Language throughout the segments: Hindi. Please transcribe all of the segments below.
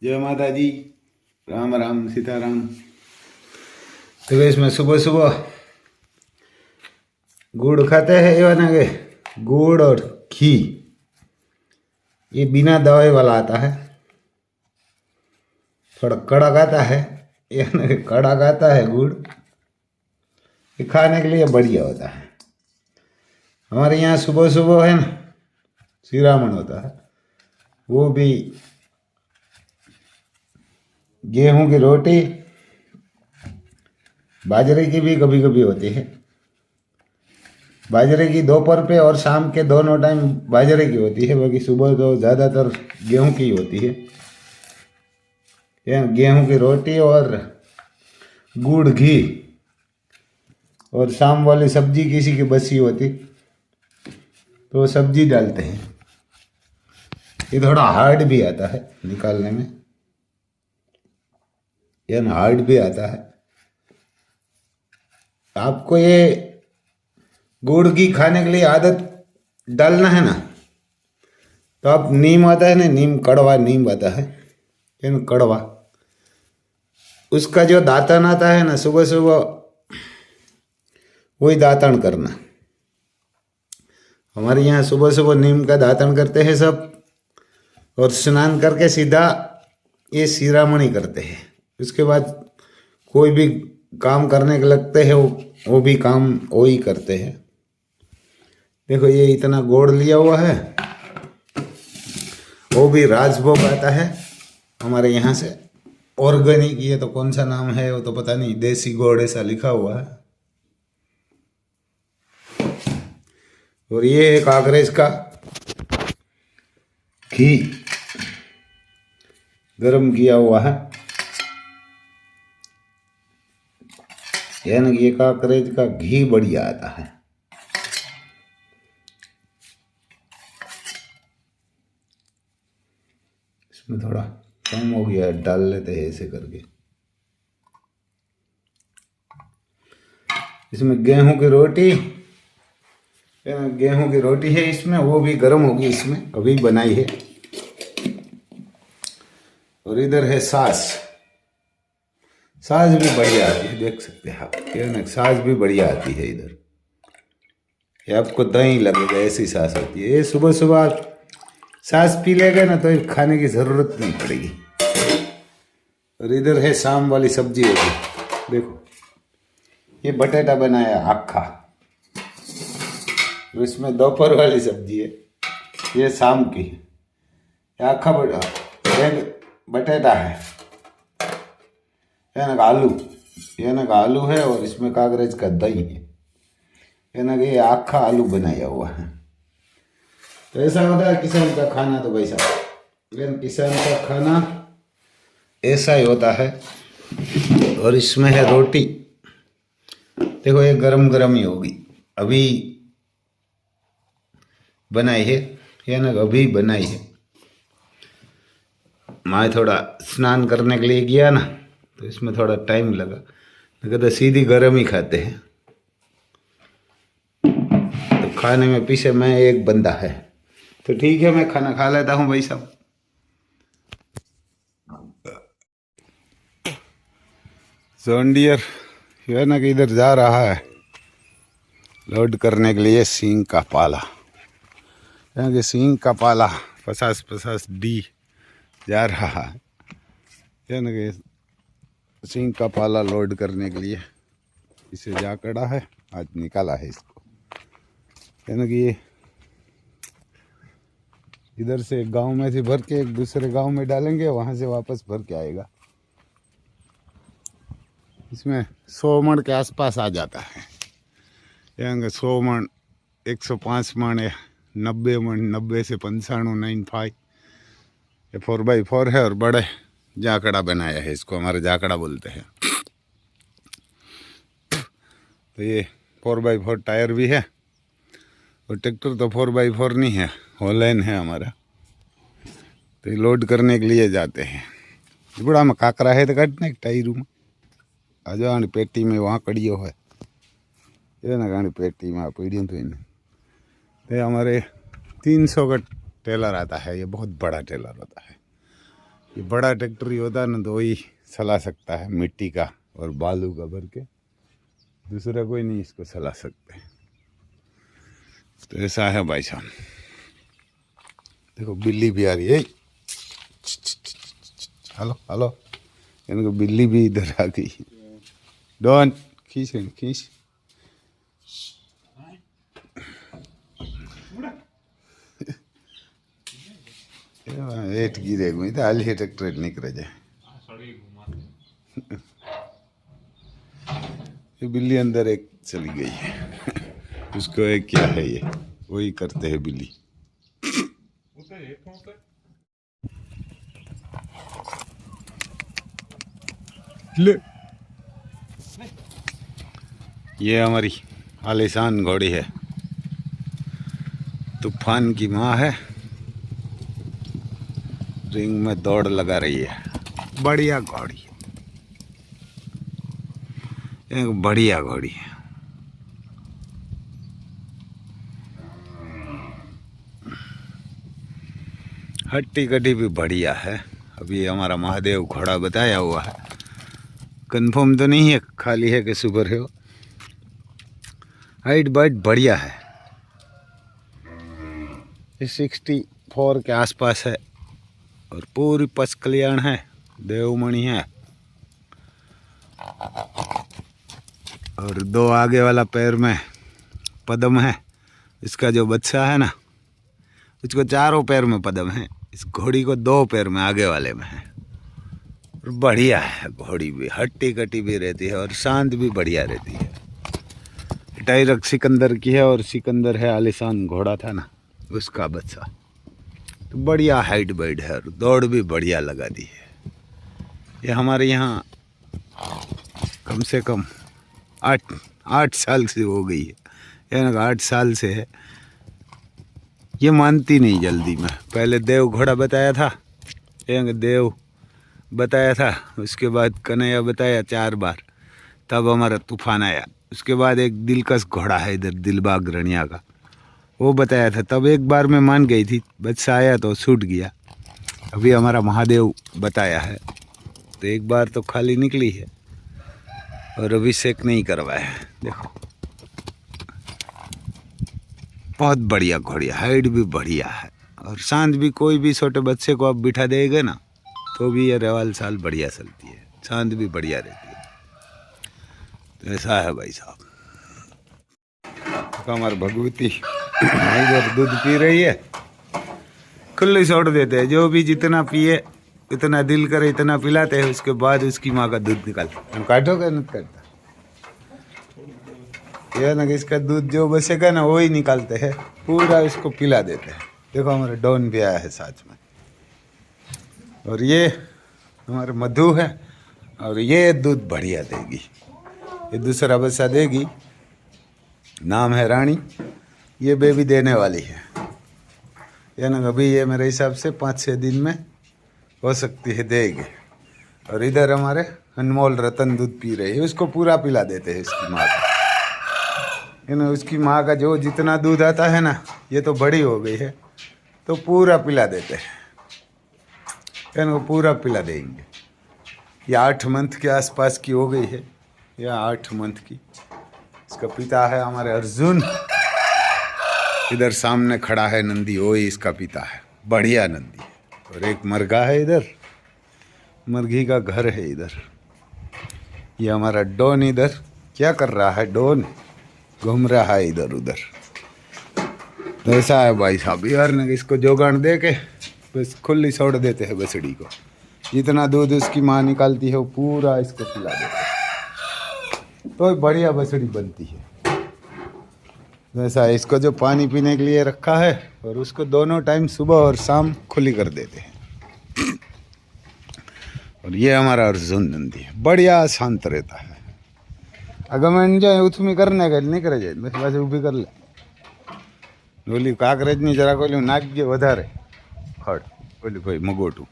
जय माता दी। राम राम सीताराम। तो इसमें सुबह सुबह गुड़ खाते हैं ये ना के गुड़ और घी, ये बिना दवाई वाला आता है। थोड़ा कड़क आता है, ये ना कि कड़क आता है गुड़, ये खाने के लिए बढ़िया होता है। हमारे यहाँ सुबह सुबह है ना श्रीरामन होता है, वो भी गेहूं की रोटी, बाजरे की भी कभी कभी होती है। बाजरे की दोपहर पे और शाम के दोनों टाइम बाजरे की होती है, बाकी सुबह तो ज़्यादातर गेहूं की होती है। गेहूं की रोटी और गुड़ घी, और शाम वाली सब्जी किसी की बसी होती तो सब्जी डालते हैं। ये थोड़ा हार्ड भी आता है निकालने में, यानी हार्ड भी आता है। आपको ये गुड़ घी खाने के लिए आदत डालना है ना, तो आप नीम आता है ना, नीम कड़वा नीम आता है, यानी कड़वा, उसका जो दातन आता है ना सुबह सुबह वही दातन करना। हमारे यहाँ सुबह सुबह नीम का दातन करते हैं सब, और स्नान करके सीधा ये शिरामणि करते हैं। उसके बाद कोई भी काम करने के लगते हैं, वो भी काम वो ही करते हैं। देखो ये इतना गोड़ लिया हुआ है, वो भी राजभोग आता है हमारे यहाँ से, ऑर्गेनिक। ये तो कौन सा नाम है वो तो पता नहीं, देसी गोड़ ऐसा लिखा हुआ है। और ये है कांग्रेस का घी गरम किया हुआ है, यानी ये कांग्रेस का घी बढ़िया आता है। इसमें थोड़ा कम हो गया, डाल लेते हैं ऐसे करके। इसमें गेहूं की रोटी, गेहूं की रोटी है इसमें, वो भी गर्म होगी, इसमें अभी बनाई है। और इधर है सास, सास भी बढ़िया आती है, देख सकते हैं आप, ये ना सास भी बढ़िया आती है इधर। ये आपको दही लगेगा, ऐसी सास होती है। ये सुबह सुबह आप सास पी लेगा ना तो खाने की ज़रूरत नहीं पड़ेगी। और इधर है शाम वाली सब्जी होगी, देखो ये बटेटा बनाया आखा, और इसमें दोपहर वाली सब्जी है, ये शाम की है। ये आखा बटेटा है, यानी आलू, यानी आलू है, और इसमें कागज का दही है, यानी कि ये आखा आलू बनाया हुआ है। तो ऐसा होता है किसान का खाना, तो वैसा, लेकिन किसान का खाना ऐसा ही होता है। और इसमें है रोटी, देखो ये गरम गरम ही होगी, अभी बनाई है, यानी अभी बनाई है। मैं थोड़ा स्नान करने के लिए गया ना, तो इसमें थोड़ा टाइम लगा, नहीं तो सीधी गरम ही खाते हैं। तो खाने में पीछे मैं एक बंदा है, तो ठीक है मैं खाना खा लेता हूँ भाई साहब। जॉन डियर है ना कि इधर जा रहा है लोड करने के लिए सींग का पाला, यहाँ के सींग का पाला 50-50 डी जा रहा है, यानी कि सींग का पाला लोड करने के लिए इसे जा कड़ा है, आज निकाला है इसको। यानी कि ये इधर से गांव में से भर के एक दूसरे गांव में डालेंगे, वहां से वापस भर के आएगा। इसमें 100 मण के आसपास आ जाता है, यानी 100 मण, 105 मण या 90 मण, 90 से 95, 95। ये 4x4 है, और बड़े जाकड़ा बनाया है इसको, हमारे जाकड़ा बोलते हैं। तो ये 4x4 टायर भी है, और ट्रैक्टर तो 4x4 नहीं है, हॉलैंड है हमारा। तो ये लोड करने के लिए जाते हैं। बड़ा में काकरा है तो काटने टायर में आ जाओ, पेटी में वहाँ कड़ियो है, ये ना गाड़ी पेटी में पीढ़ी तो इन्हें। तो हमारे 300 का टेलर आता है, ये बहुत बड़ा टेलर होता है। ये बड़ा ट्रैक्टर ही होता ना तो वही चला सकता है, मिट्टी का और बालू का भर के, दूसरा कोई नहीं इसको चला सकते। तो ऐसा है भाई साहब। देखो बिल्ली भी आ रही है, हेलो हेलो, इनको बिल्ली भी इधर आ गई। डॉन खींच खींच, एट गिरे गई तो हाल ही ट्रैक्टर निकल जाए। ये बिल्ली अंदर एक चली गई है, उसको एक क्या है ये, वही करते हैं बिल्ली। ले, ये हमारी आलीशान घोड़ी है, तूफान की माँ है, रिंग में दौड़ लगा रही है। बढ़िया घोड़ी, एक बढ़िया घोड़ी है। हट्टी कट्टी भी बढ़िया है। अभी हमारा महादेव घोड़ा बताया हुआ है, कंफर्म तो नहीं है, खाली है कि सुपर है। हाइट बाइट बढ़िया है, 64 के आसपास है और पूरी पच कल्याण है, देवमणि है। और दो आगे वाला पैर में पदम है। इसका जो बच्चा है ना, उसको चारों पैर में पदम है, इस घोड़ी को दो पैर में आगे वाले में है। और बढ़िया है घोड़ी भी, हट्टी कट्टी भी रहती है और शांत भी बढ़िया रहती है। डायरेक्ट सिकंदर की है और सिकंदर है आलीशान घोड़ा था ना, उसका बच्चा। तो बढ़िया हाइट बाइट है और दौड़ भी बढ़िया लगा दी है। ये हमारे यहाँ कम से कम 8 साल से हो गई है, यानी 8 साल से है। ये मानती नहीं जल्दी में। पहले देव घोड़ा बताया था, यानी देव बताया था, उसके बाद कन्हैया बताया 4 बार, तब हमारा तूफान आया। उसके बाद एक दिलकश घोड़ा है इधर दिलबाग रनिया का, वो बताया था, तब एक बार में मान गई थी, बच्चा आया तो छूट गया। अभी हमारा महादेव बताया है तो एक बार तो खाली निकली है और अभिषेक नहीं करवाया है। देखो बहुत बढ़िया घोड़ी, हाइट भी बढ़िया है और शांत भी। कोई भी छोटे बच्चे को आप बिठा देगा ना तो भी ये रेवाल साल बढ़िया चलती है, शांत भी बढ़िया रहती है। तो ऐसा है भाई साहब। तो हमारी भगवती इधर दूध पी रही है, खुले छोड़ देते हैं, जो भी जितना पिए इतना दिल करे इतना पिलाते हैं, उसके बाद उसकी माँ का दूध निकालते। हम काटोगे नहीं काटता, यह ना कि इसका दूध जो बचेगा ना वही निकालते हैं, पूरा इसको पिला देते हैं। देखो हमारे डॉन भी आया है साथ में, और ये हमारे मधु है, और ये दूध बढ़िया देगी। ये दूसरा बच्चा देगी, नाम है रानी। ये बेबी देने वाली है, यानी अभी ये मेरे हिसाब से 5-6 दिन में हो सकती है देगी। और इधर हमारे अनमोल रतन दूध पी रही है, उसको पूरा पिला देते हैं इसकी माँ को। यानी उसकी माँ का जो जितना दूध आता है ना, ये तो बड़ी हो गई है तो पूरा पिला देते हैं, यानी वो पूरा पिला देंगे। ये 8 मंथ के आसपास की हो गई है, या 8 मंथ की। इसका पिता है हमारे अर्जुन, इधर सामने खड़ा है नंदी, वो ही इसका पिता है, बढ़िया नंदी है। और एक मरगा है इधर, मरघी का घर है इधर। ये हमारा डॉन इधर क्या कर रहा है, डॉन घूम रहा है इधर उधर। तो ऐसा है भाई साहब, यार ने इसको जोगान दे के बस खुली छोड़ देते हैं बछड़ी को। जितना दूध उसकी माँ निकालती है वो पूरा इसको पिला देते हैं, तो बढ़िया बछड़ी बनती है। वैसा इसको जो पानी पीने के लिए रखा है, और उसको दोनों टाइम सुबह और शाम खुली कर देते हैं। और ये हमारा अर्जुन नंदी है, बढ़िया शांत रहता है। अगर मैं जाए उथमी करने का नहीं करे जाए, बस बस ऊभी कर ले बोली काकरेज नहीं जरा को नाखजे વધારે खड़ बोली कोई मगोटू।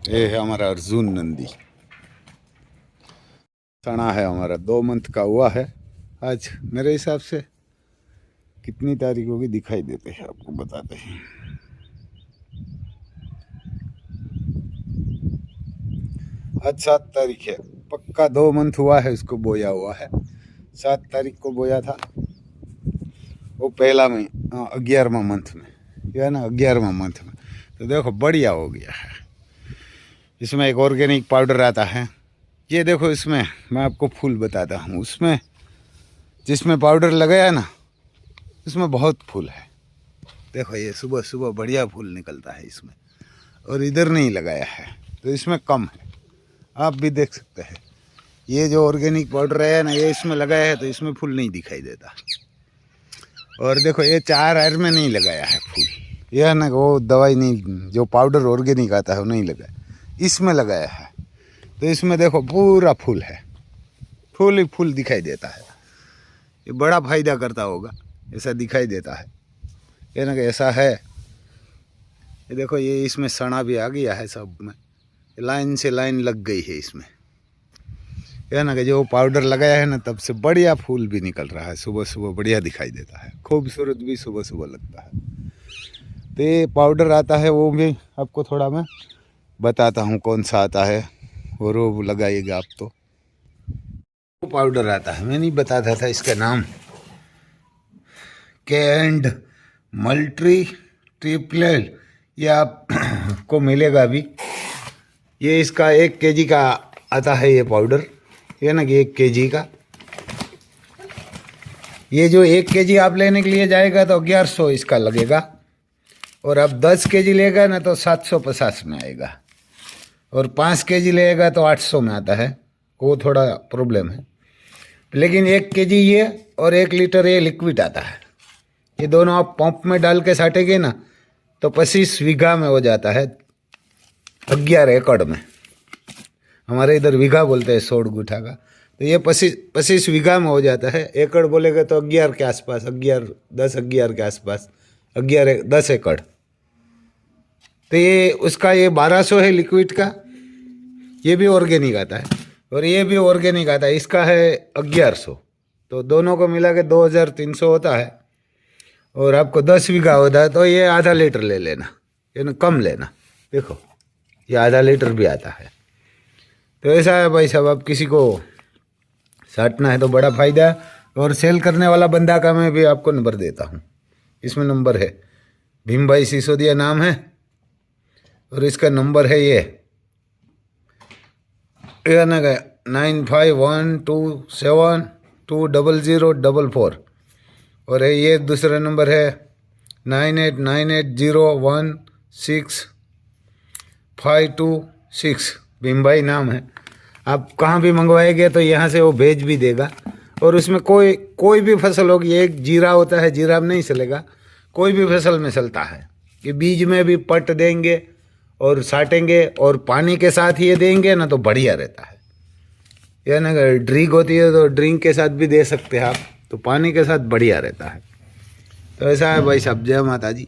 ये है हमारा अर्जुन नंदी। सना है हमारा 2 मंथ का हुआ है आज। मेरे हिसाब से कितनी तारीख होगी दिखाई देते हैं, आपको बताते हैं। आज 7 तारीख है, पक्का 2 मंथ हुआ है इसको बोया हुआ है। 7 तारीख को बोया था, वो पहला में 11वां मंथ में, यह है ना 11वां मंथ में। तो देखो बढ़िया हो गया है। इसमें एक ऑर्गेनिक पाउडर आता है, ये देखो इसमें मैं आपको फूल बताता हूँ। उसमें जिसमें पाउडर लगाया ना, इसमें बहुत फूल है। देखो ये सुबह सुबह बढ़िया फूल निकलता है इसमें, और इधर नहीं लगाया है तो इसमें कम है। आप भी देख सकते हैं, ये जो ऑर्गेनिक पाउडर है ना, ये इसमें लगाया है तो इसमें फूल नहीं दिखाई देता। और देखो ये 4 आयर में नहीं लगाया है फूल, यह ना वो दवाई नहीं, जो पाउडर ऑर्गेनिक आता है वो नहीं लगाया, इसमें लगाया है। तो इसमें देखो पूरा फूल है, फूल ही फूल दिखाई देता है। ये बड़ा फायदा करता होगा, ऐसा दिखाई देता है। ये ना कि ऐसा है, ये देखो ये इसमें सना भी आ गया है सब में, लाइन से लाइन लग गई है इसमें। यह ना कि जो पाउडर लगाया है ना, तब से बढ़िया फूल भी निकल रहा है। सुबह सुबह बढ़िया दिखाई देता है, खूबसूरत भी सुबह सुबह लगता है। तो ये पाउडर आता है, वो भी आपको थोड़ा मैं बताता हूँ कौन सा आता है, और वो लगाइएगा आप। तो वो पाउडर आता है, मैं नहीं बताता था इसका नाम, कैंड मल्ट्री ट्रिपलेट, ये आपको मिलेगा अभी। ये इसका 1 kg का आता है ये पाउडर, ये ना कि 1 kg का। ये जो 1 kg आप लेने के लिए जाएगा तो 1100 इसका लगेगा, और अब 10 kg लेगा ना तो 750 में आएगा, और 5 kg लेगा तो 800 में आता है। वो थोड़ा प्रॉब्लम है, लेकिन 1 kg ये और 1 लीटर ये लिक्विड आता है। ये दोनों आप पंप में डाल के साटेंगे ना तो 25 बीघा में हो जाता है, 11 एकड़ में। हमारे इधर बीघा बोलते हैं 100 गुठा का, तो ये 25 बीघा में हो जाता है। एकड़ बोलेगा तो 11 के आसपास, 11 के आसपास, 10 एकड़। तो ये उसका ये 1200 है लिक्विड का, ये भी ऑर्गेनिक आता है, और ये भी ऑर्गेनिक आता है, इसका है 1100। तो दोनों को मिला के 2300 होता है। और आपको 10 बीघा होता है तो ये आधा लीटर ले लेना, यानी कम लेना। देखो ये आधा लीटर भी आता है। तो ऐसा है भाई साहब, अब किसी को साटना है तो बड़ा फ़ायदा है। और सेल करने वाला बंदा का मैं भी आपको नंबर देता हूँ, इसमें नंबर है, भीम भाई सिसोदिया नाम है, और इसका नंबर है ये ना 9512720044। और ये दूसरा नंबर है 9898016526। भीम भाई नाम है। आप कहाँ भी मंगवाएंगे तो यहाँ से वो भेज भी देगा। और उसमें कोई भी फसल होगी, एक जीरा होता है, जीरा में नहीं चलेगा, कोई भी फसल में चलता है कि बीज में भी पट देंगे और साटेंगे और पानी के साथ ये देंगे ना तो बढ़िया रहता है। या ना ड्रिंक होती है तो ड्रिंक के साथ भी दे सकते हैं आप, तो पानी के साथ बढ़िया रहता है। तो ऐसा है भाई साहब, जय माता जी।